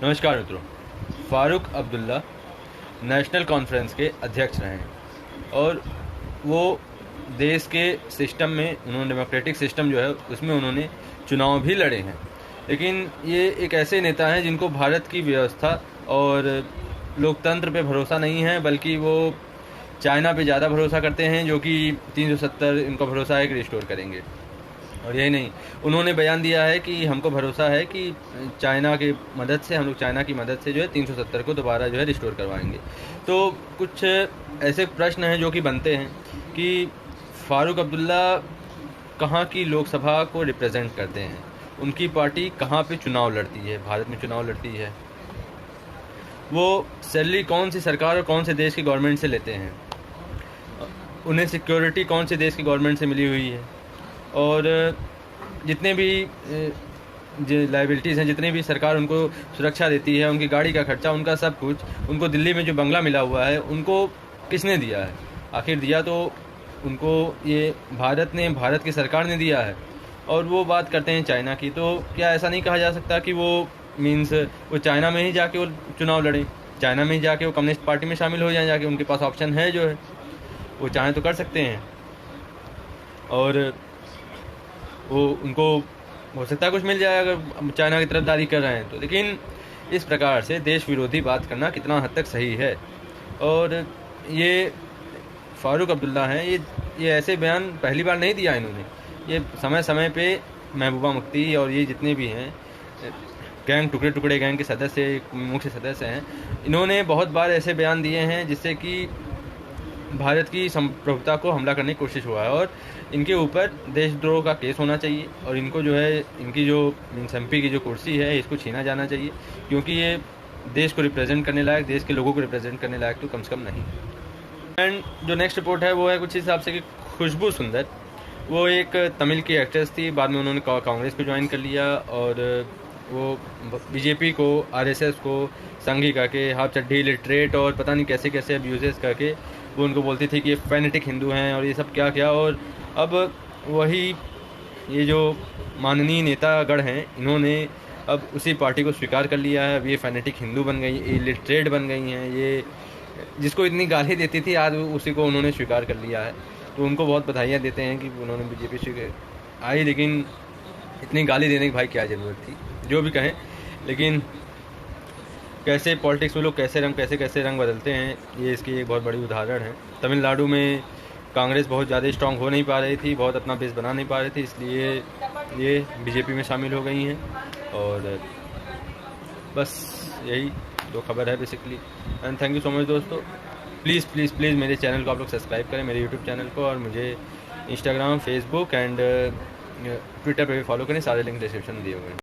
नमस्कार मित्रों। Farooq Abdullah national conference के अध्यक्ष रहे और वो देश के सिस्टम में उन्होंने डेमोक्रेटिक सिस्टम जो है उसमें उन्होंने चुनाव भी लड़े हैं। लेकिन ये एक ऐसे नेता हैं जिनको भारत की व्यवस्था और लोकतंत्र पे भरोसा नहीं है, बल्कि वो चाइना पे ज़्यादा भरोसा करते हैं, जो कि 370 इनका भरोसा है कि रिस्टोर करेंगे। और यही नहीं, उन्होंने बयान दिया है कि हमको भरोसा है कि चाइना की मदद से, हम लोग चाइना की मदद से जो है 370 को दोबारा जो है रिस्टोर करवाएंगे। तो कुछ ऐसे प्रश्न हैं जो कि बनते हैं कि फ़ारूक अब्दुल्ला कहाँ की लोकसभा को रिप्रेजेंट करते हैं, उनकी पार्टी कहाँ पे चुनाव लड़ती है, भारत में चुनाव लड़ती है, वो सैलरी कौन सी सरकार और कौन से देश की गवर्नमेंट से लेते हैं, उन्हें सिक्योरिटी कौन से देश की गवर्नमेंट से मिली हुई है, और जितने भी लाइबिलिटीज़ हैं, जितने भी सरकार उनको सुरक्षा देती है, उनकी गाड़ी का खर्चा, उनका सब कुछ, उनको दिल्ली में जो बंगला मिला हुआ है उनको किसने दिया है। आखिर दिया तो उनको ये भारत ने, भारत की सरकार ने दिया है। और वो बात करते हैं चाइना की, तो क्या ऐसा नहीं कहा जा सकता कि वो मीन्स वो चाइना में ही जाके वो चुनाव लड़ें, चाइना में ही जाके वो कम्युनिस्ट पार्टी में शामिल हो जाएं, जाके उनके पास ऑप्शन है, जो है वो चाहें तो कर सकते हैं। और वो उनको हो सकता है कुछ मिल जाए अगर चाइना की तरफदारी कर रहे हैं तो। लेकिन इस प्रकार से देश विरोधी बात करना कितना हद तक सही है। और ये फ़ारूक अब्दुल्ला हैं, ये ऐसे बयान पहली बार नहीं दिया इन्होंने, ये समय समय पे महबूबा मुफ्ती और ये जितने भी हैं गैंग, टुकड़े टुकड़े गैंग के सदस्य, मुख्य सदस्य हैं, इन्होंने बहुत बार ऐसे बयान दिए हैं जिससे कि भारत की संप्रभुता को हमला करने की कोशिश हुआ है। और इनके ऊपर देशद्रोह का केस होना चाहिए और इनको जो है, इनकी जो एमपी की जो कुर्सी है इसको छीना जाना चाहिए, क्योंकि ये देश को रिप्रेजेंट करने लायक, देश के लोगों को रिप्रेजेंट करने लायक तो कम से कम नहीं। एंड जो नेक्स्ट रिपोर्ट है वो है कुछ हिसाब से कि खुशबू सुंदर, वो एक तमिल की एक्ट्रेस थी, बाद में उन्होंने कांग्रेस को ज्वाइन कर लिया और वो बीजेपी को, आरएसएस को संघी करके, हाफ चड्ढी, लिटरेट और पता नहीं कैसे कैसे अब्यूजेस करके वो उनको बोलती थी कि ये फैनेटिक हिंदू हैं और ये सब क्या क्या। और अब वही ये जो माननीय नेतागण हैं, इन्होंने अब उसी पार्टी को स्वीकार कर लिया है। अब ये फैनेटिक हिंदू बन गई, ये लिटरेट बन गई हैं, ये जिसको इतनी गाली देती थी आज उसी को उन्होंने स्वीकार कर लिया है। तो उनको बहुत बधाइयाँ देते हैं कि उन्होंने बीजेपी से आई, लेकिन इतनी गाली देने की भाई क्या ज़रूरत थी, जो भी कहें। लेकिन कैसे पॉलिटिक्स में लोग कैसे रंग बदलते हैं, ये इसकी एक बहुत बड़ी उदाहरण है। तमिलनाडु में कांग्रेस बहुत ज़्यादा स्ट्रांग हो नहीं पा रही थी, बहुत अपना बेस बना नहीं पा रही थी, इसलिए ये बीजेपी में शामिल हो गई हैं। और बस यही दो खबर है basically. And thank you so much दोस्तों। प्लीज़ प्लीज़ प्लीज़ मेरे चैनल को आप लोग सब्सक्राइब करें, मेरे यूट्यूब चैनल को, और मुझे इंस्टाग्राम, फेसबुक एंड ट्विटर पे भी फॉलो करें। सारे लिंक डिस्क्रिप्शन में दिए हुए हैं।